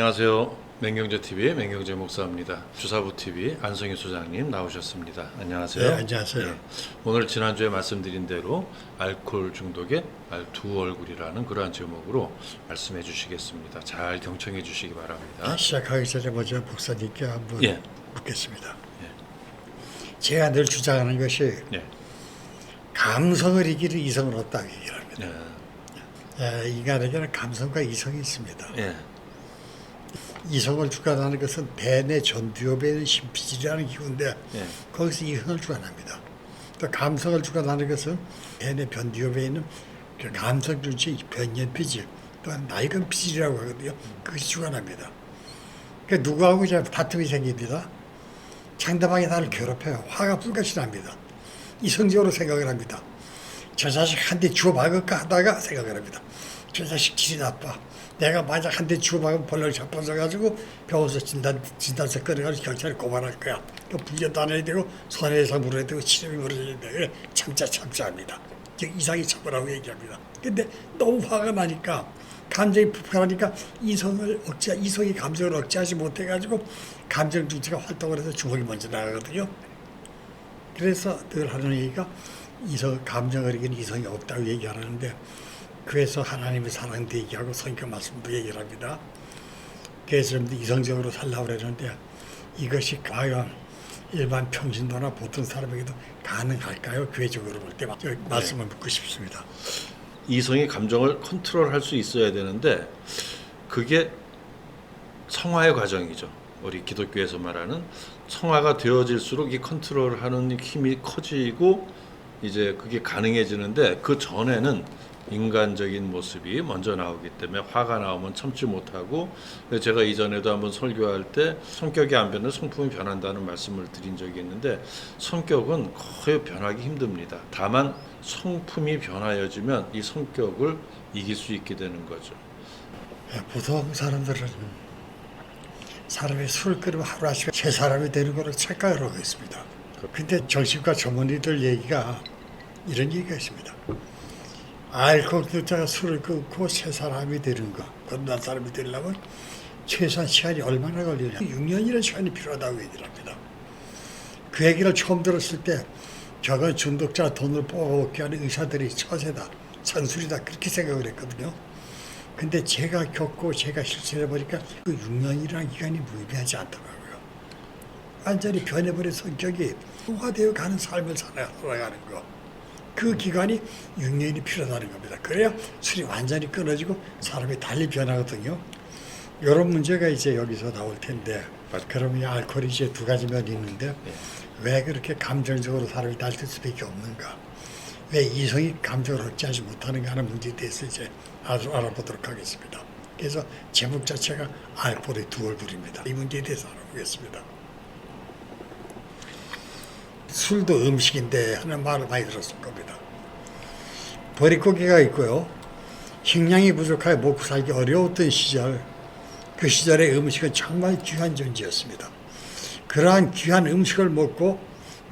안녕하세요. 맹경제TV의 맹경제 목사입니다. 주사부TV 안성희 소장님 나오셨습니다. 안녕하세요. 네, 안녕하세요. 네, 오늘 지난주에 말씀드린 대로 알코올 중독의 두 얼굴이라는 그러한 제목으로 말씀해 주시겠습니다. 잘 경청해 주시기 바랍니다. 시작하기 전에 먼저 목사님께 한번 예. 묻겠습니다. 제가 늘 주장하는 것이 예. 감성을 이기는 이성을 얻다 얘기를 합니다. 예. 인간에게는 감성과 이성이 있습니다. 예. 이성을 주관하는 것은 폐내 전두엽에 있는 심피질이라는 기구인데 예. 거기서 이성을 주관합니다. 또 감성을 주관하는 것은 폐내 변두엽에 있는 그 감성 중심 변연피질 또한 낡은 피질이라고 하거든요. 그것이 주관합니다. 그러니까 누구하고 이제 다툼이 생깁니다. 상대방이 나를 괴롭혀요. 화가 불같이 납니다. 이성적으로 생각을 합니다. 저 자식 한 대 주워 박을까 하다가 생각을 합니다. 저 자식 질이 나빠. 내가 만약 한 대 주워 박으면 벌레를 잡아서가지고 병원에서 진단서 꺼내가지고 경찰에 고발할 거야. 그 불려도 안 해야 되고 손해배상 물어야 되고 치료비 물어야 되고 참자 합니다. 이상이 잡으라고 얘기합니다. 근데 너무 화가 나니까 감정이 불편하니까 이성이 감정을 억제하지 못해가지고 감정 중지가 활동을 해서 주먹이 먼저 나가거든요. 그래서 늘 하는 얘기가 감정을 이기는 이성이 없다고 얘기하는데 그래서 하나님의 사랑도 얘기하고 성경 말씀도 얘기를 합니다. 그래서 여러분들 이성적으로 살라고 그러는데 이것이 과연 일반 평신도나 보통 사람에게도 가능할까요? 교회적으로 볼 때 말씀을 묻고 싶습니다. 이성이 감정을 컨트롤할 수 있어야 되는데 그게 성화의 과정이죠. 우리 기독교에서 말하는 성화가 되어질수록 이 컨트롤하는 힘이 커지고 이제 그게 가능해지는데 그 전에는 인간적인 모습이 먼저 나오기 때문에 화가 나오면 참지 못하고 제가 이전에도 한번 설교할 때 성격이 안 변해 성품이 변한다는 말씀을 드린 적이 있는데 성격은 거의 변하기 힘듭니다. 다만 성품이 변하여지면 이 성격을 이길 수 있게 되는 거죠. 보통 사람들은 사람이 술을 끓이면 하루아침에 새 사람이 되는 거를 착각을 하고 있습니다. 근데 정신과 전문의들 얘기가 이런 얘기가 있습니다. 알코올 주자가 술을 끊고 새 사람이 되는 거, 건강한 사람이 되려면 최소한 시간이 얼마나 걸리냐. 6년이라는 시간이 필요하다고 얘기를 합니다. 그 얘기를 처음 들었을 때 저건 중독자 돈을 뽑아먹게 하는 의사들이 처세다, 산술이다 그렇게 생각을 했거든요. 근데 제가 겪고 제가 실천해 보니까 그 6년이라는 기간이 무의미하지 않더라고요. 완전히 변해버린 성격이 통화되어 가는 삶을 살아가는 거. 그 기간이 6년이 필요하다는 겁니다. 그래야 술이 완전히 끊어지고 사람이 달리 변하거든요. 이런 문제가 이제 여기서 나올 텐데 그러면 알코올이 이제 두 가지 면이 있는데 왜 그렇게 감정적으로 사람이 달릴 수밖에 없는가? 왜 이성이 감정을 억제하지 못하는가 하는 문제에 대해서 이제 아주 알아보도록 하겠습니다. 그래서 제목 자체가 알코올의 두 얼굴입니다. 이 문제에 대해서 알아보겠습니다. 술도 음식인데 하는 말을 많이 들었을 겁니다. 버릿고기가 있고요. 식량이 부족하여 먹고 살기 어려웠던 시절, 그 시절의 음식은 정말 귀한 존재였습니다. 그러한 귀한 음식을 먹고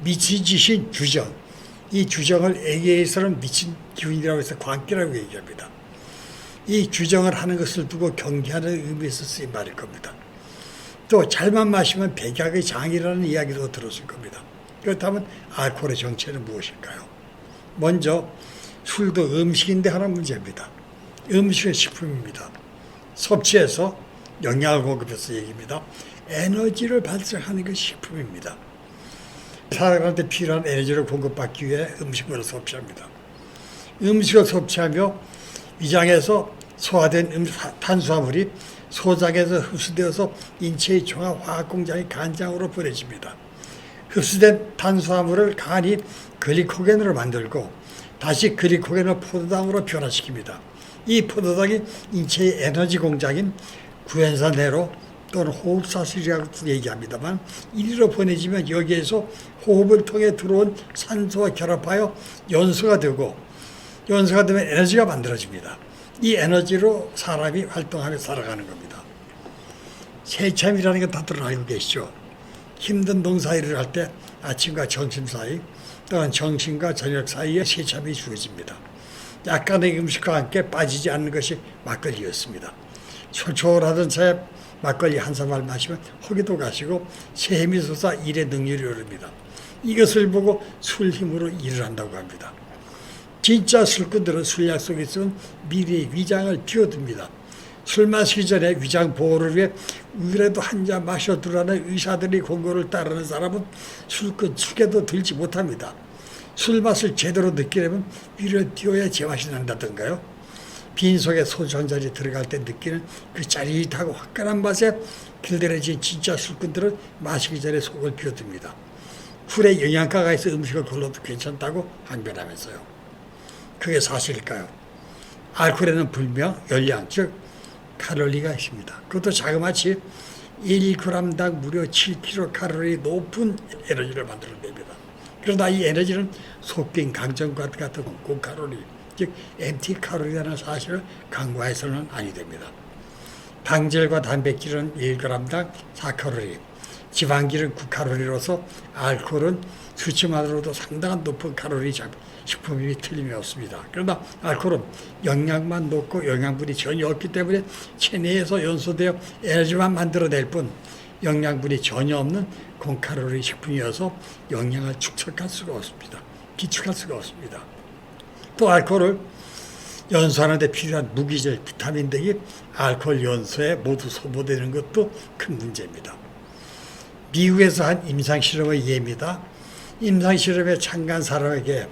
미친 짓인 주정, 이 주정을 에게에서는 미친 기운이라고 해서 광기라고 얘기합니다. 이 주정을 하는 것을 두고 경계하는 의미에서 쓰인 말일 겁니다. 또 잘만 마시면 백약의 장이라는 이야기도 들었을 겁니다. 그렇다면 알코올의 정체는 무엇일까요? 먼저 술도 음식인데 하나 문제입니다. 음식은 식품입니다. 섭취해서 영양을 공급해서 얘기입니다. 에너지를 발생하는 것이 식품입니다. 사람한테 필요한 에너지를 공급받기 위해 음식물을 섭취합니다. 음식을 섭취하며 위장에서 소화된 탄수화물이 소장에서 흡수되어서 인체의 종합화학공장이 간장으로 보내집니다. 흡수된 탄수화물을 간이 글리코겐으로 만들고 다시 글리코겐을 포도당으로 변화시킵니다. 이 포도당이 인체의 에너지 공장인 구연산 내로 또는 호흡사슬이라고 얘기합니다만 이리로 보내지면 여기에서 호흡을 통해 들어온 산소와 결합하여 연소가 되고 연소가 되면 에너지가 만들어집니다. 이 에너지로 사람이 활동하며 살아가는 겁니다. 새참이라는 건 다들 알고 계시죠? 힘든 농사일을 할 때 아침과 점심 사이 또는 정신과 저녁 사이에 새참이 주어집니다. 약간의 음식과 함께 빠지지 않는 것이 막걸리였습니다. 초초하던 새 막걸리 한 사발 마시면 허기도 가시고 샘이 솟아 일의 능률이 오릅니다. 이것을 보고 술 힘으로 일을 한다고 합니다. 진짜 술꾼들은 술 약속이 있으면 미리 위장을 비워둡니다. 술 마시기 전에 위장 보호를 위해 그래도 한 잔 마셔두라는 의사들이 공고를 따르는 사람은 술꾼 축에도 들지 못합니다. 술 맛을 제대로 느끼려면 위로 띄워야 제맛이 난다던가요. 빈속에 소주 한 잔이 들어갈 때 느끼는 그 짜릿하고 화끈한 맛에 길들여진 진짜 술꾼들은 마시기 전에 속을 비워둡니다. 술에 영양가가 있어 음식을 걸러도 괜찮다고 항변하면서요. 그게 사실일까요? 알코올에는 분명 열량, 즉 칼로리가 있습니다. 그것도 자그마치 1g당 무려 7kcal 높은 에너지를 만들어냅니다. 그러나 이 에너지는 속빈 강정과 같은 고칼로리, 즉 MT 칼로리라는 사실을 간과해서는 아니 됩니다. 당질과 단백질은 1g당 4칼로리, 지방질은 9칼로리로서 알코올은 수치만으로도 상당한 높은 칼로리 식품이 틀림이 없습니다. 그러나 알코올은 영양만 높고 영양분이 전혀 없기 때문에 체내에서 연소되어 에너지만 만들어낼 뿐 영양분이 전혀 없는 공칼로리 식품이어서 영양을 축적할 수가 없습니다. 비축할 수가 없습니다. 또 알코올을 연소하는 데 필요한 무기질, 비타민 등이 알코올 연소에 모두 소모되는 것도 큰 문제입니다. 미국에서 한 임상실험의 예입니다. 임상실험에 참가한 사람에게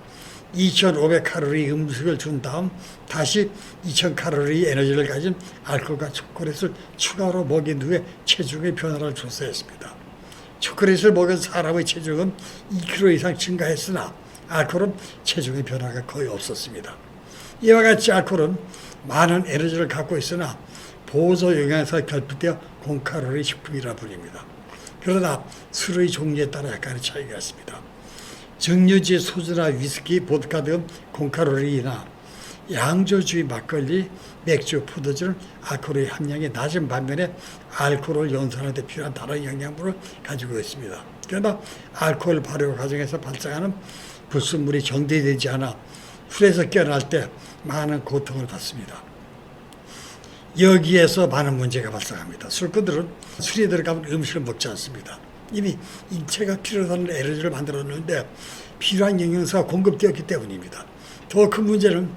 2,500칼로리 음식을 준 다음 다시 2,000칼로리 에너지를 가진 알코올과 초콜릿을 추가로 먹인 후에 체중의 변화를 조사했습니다. 초콜릿을 먹은 사람의 체중은 2kg 이상 증가했으나 알코올은 체중의 변화가 거의 없었습니다. 이와 같이 알코올은 많은 에너지를 갖고 있으나 보조 영양소가 결핍되어 공칼로리 식품이라 불립니다. 그러나 술의 종류에 따라 약간의 차이가 있습니다. 증류지 소주나 위스키, 보드카 등 공칼로리나 양조주의 막걸리, 맥주, 포도주는 알코올의 함량이 낮은 반면에 알코올을 연소하는 데 필요한 다른 영양분을 가지고 있습니다. 그러나 알코올 발효 과정에서 발생하는 불순물이 정제되지 않아 술에서 깨어날 때 많은 고통을 받습니다. 여기에서 많은 문제가 발생합니다. 술꾼들은 술이 들어가면 음식을 먹지 않습니다. 이미 인체가 필요로 하는 에너지를 만들었는데 필요한 영양소가 공급되었기 때문입니다. 더 큰 문제는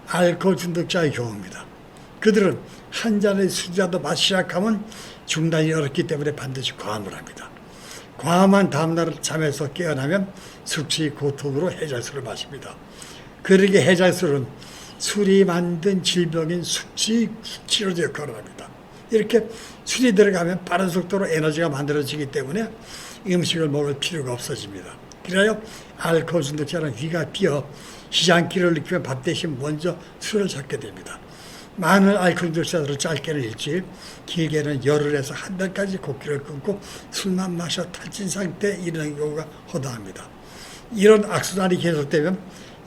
알코올 중독자의 경우입니다. 그들은 한 잔의 술이라도 마시기 시작하면 중단이 어렵기 때문에 반드시 과음을 합니다. 과음한 다음날 잠에서 깨어나면 숙취, 고통으로 해장술을 마십니다. 그러게 해장술은 술이 만든 질병인 숙취 치료제 역할을 합니다. 이렇게 술이 들어가면 빠른 속도로 에너지가 만들어지기 때문에 음식을 먹을 필요가 없어집니다. 그래야 알코올 중독자는 위가 비어 시장기를 느끼면 밥 대신 먼저 술을 찾게 됩니다. 많은 알코올 중독자들은 짧게는 일주일, 길게는 열흘에서 한 달까지 곡기를 끊고 술만 마셔 탈진 상태에 이르는 경우가 허다합니다. 이런 악순환이 계속되면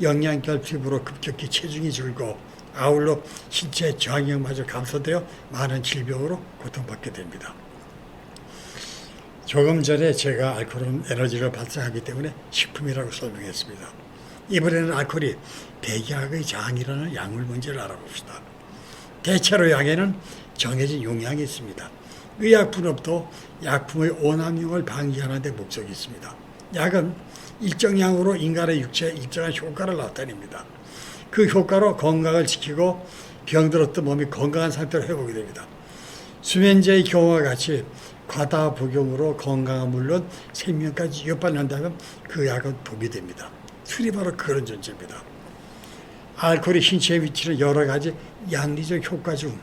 영양 결핍으로 급격히 체중이 줄고 아울러 신체 저항력마저 감소되어 많은 질병으로 고통받게 됩니다. 조금 전에 제가 알코올은 에너지를 발생하기 때문에 식품이라고 설명했습니다. 이번에는 알코올이 백약의 장이라는 약물 문제를 알아봅시다. 대체로 약에는 정해진 용량이 있습니다. 의약분업도 약품의 오남용을 방지하는 데 목적이 있습니다. 약은 일정 양으로 인간의 육체에 일정한 효과를 나타냅니다. 그 효과로 건강을 지키고 병들었던 몸이 건강한 상태로 회복이 됩니다. 수면제의 경우와 같이 과다 복용으로 건강은 물론 생명까지 위협받는다면 그 약은 독이 됩니다. 술이 바로 그런 존재입니다. 알코올이 신체에 미치는 여러 가지 양리적 효과 중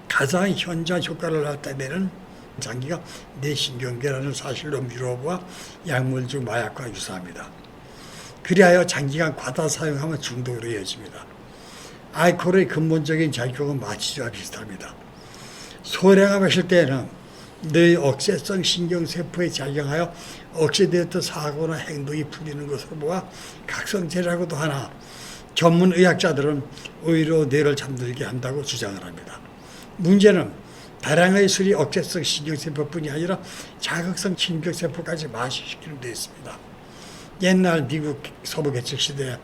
가장 현저한 효과를 나타내는 장기가 뇌신경계라는 사실로 미루어보아 약물 중 마약과 유사합니다. 그리하여 장기간 과다 사용하면 중독으로 이어집니다. 알코올의 근본적인 작용은 마취와 비슷합니다. 소량을 마실 때에는 뇌 억제성 신경세포에 작용하여 억제되었던 사고나 행동이 풀리는 것으로 보아 각성제라고도 하나 전문 의학자들은 오히려 뇌를 잠들게 한다고 주장을 합니다. 문제는 다량의 술이 억제성 신경세포뿐이 아니라 자극성 신경세포까지 마취시키는 데 있습니다. 옛날 미국 서부 개척 시대에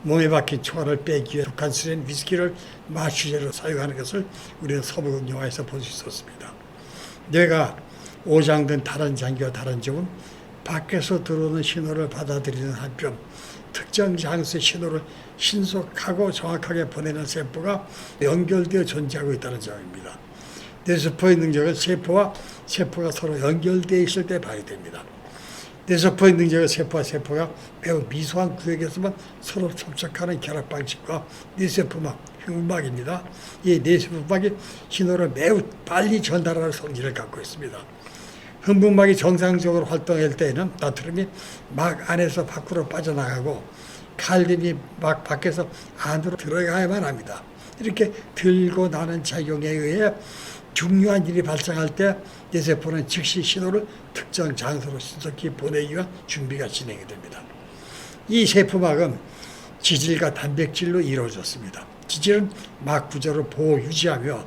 몸에 박힌 총알을 빼기 위해 독한 술인 위스키를 마취제로 사용하는 것을 우리는 서부극 영화에서 볼 수 있었습니다. 뇌가 오장된 다른 장기와 다른 점은 밖에서 들어오는 신호를 받아들이는 한편 특정 장소의 신호를 신속하고 정확하게 보내는 세포가 연결되어 존재하고 있다는 점입니다. 뇌세포의 능력은 세포와 세포가 서로 연결되어 있을 때 발휘됩니다. 뇌세포의 능력은 세포와 세포가 매우 미소한 구역에서만 서로 접촉하는 결합 방식과 뇌세포막, 흉막입니다. 이 뇌세포막이 신호를 매우 빨리 전달하는 성질을 갖고 있습니다. 흉막이 정상적으로 활동할 때에는 나트륨이 막 안에서 밖으로 빠져나가고 칼륨이 막 밖에서 안으로 들어가야만 합니다. 이렇게 들고 나는 작용에 의해 중요한 일이 발생할 때 뇌세포는 즉시 신호를 특정 장소로 신속히 보내기 위한 준비가 진행이 됩니다. 이 세포막은 지질과 단백질로 이루어졌습니다. 지질은 막 구조를 보호 유지하며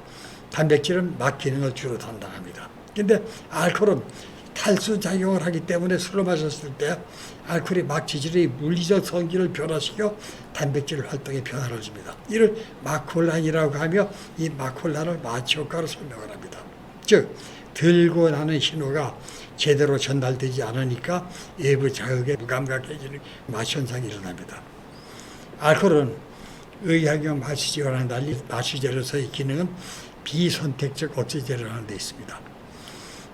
단백질은 막 기능을 주로 담당합니다. 근데 알코올은 탈수 작용을 하기 때문에 술을 마셨을 때 알코올이 막 지질의 물리적 성질을 변화시켜 단백질 활동에 변화를 줍니다. 이를 마콜란이라고 하며 이 마콜란을 마취 효과로 설명을 합니다. 즉 들고 나는 신호가 제대로 전달되지 않으니까 외부 자극에 무감각해지는 마취 현상이 일어납니다. 알코올은 의학용 마취제와는 달리 마취제로서의 기능은 비선택적 억제제를 하는 데 있습니다.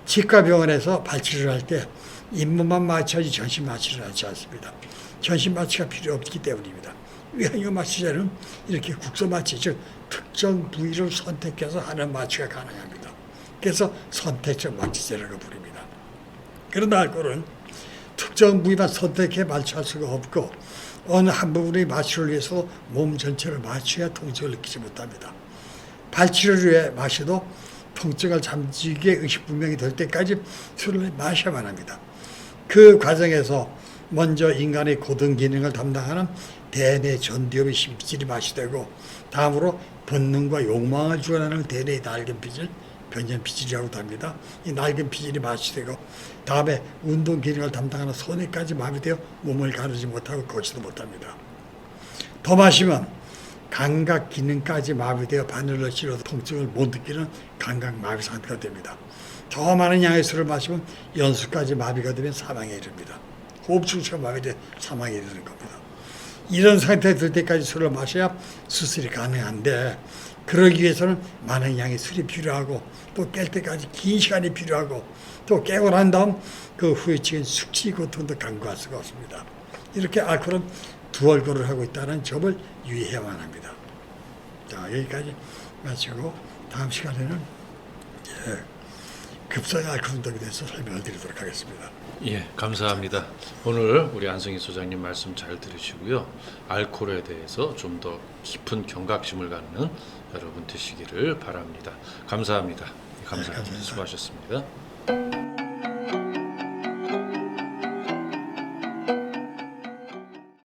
치과병원에서 발치를 할 때 잇몸만 마취하지 전신 마취를 하지 않습니다. 전신 마취가 필요 없기 때문입니다. 의학용 마취제는 이렇게 국소 마취, 즉 특정 부위를 선택해서 하는 마취가 가능합니다. 그래서 선택적 마취제라고 부릅니다. 그러나 알코올은 특정 부위만 선택해 마취할 수가 없고 어느 한 부분의 마취를 위해서 몸 전체를 마취해야 통증을 느끼지 못합니다. 발치를 위해 마셔도 통증을 잠재우기에 의식분명히 될 때까지 술을 마셔야만 합니다. 그 과정에서 먼저 인간의 고등 기능을 담당하는 대뇌 전두엽의 신피질이 마취되고 다음으로 본능과 욕망을 주관하는 대뇌의 낡은 피질, 변전 피질이라고도 합니다. 이 낡은 피질이 마취되고 다음에 운동 기능을 담당하는 소뇌까지 마비되어 몸을 가르지 못하고 걷지도 못합니다. 더 마시면 감각 기능까지 마비되어 바늘을 찔러도 통증을 못 느끼는 감각 마비 상태가 됩니다. 더 많은 양의 술을 마시면 연수까지 마비가 되면 사망에 이릅니다. 호흡 충치가 마비돼 사망에 이르는 겁니다. 이런 상태에 들 때까지 술을 마셔야 수술이 가능한데 그러기 위해서는 많은 양의 술이 필요하고 또 깰 때까지 긴 시간이 필요하고 또 깨고 난 다음 그 후유증인 숙취 고통도 간과할 수가 없습니다. 이렇게 알코올은 두 얼굴을 하고 있다는 점을 유의해야만 합니다. 자, 여기까지 마치고 다음 시간에는 급성 알코올 중독에 대해서 설명을 드리도록 하겠습니다. 예, 감사합니다. 오늘 우리 안성희 소장님 말씀 잘 들으시고요. 알코올에 대해서 좀 더 깊은 경각심을 갖는 여러분 되시기를 바랍니다. 감사합니다. 감사합니다. 감사합니다. 수고하셨습니다.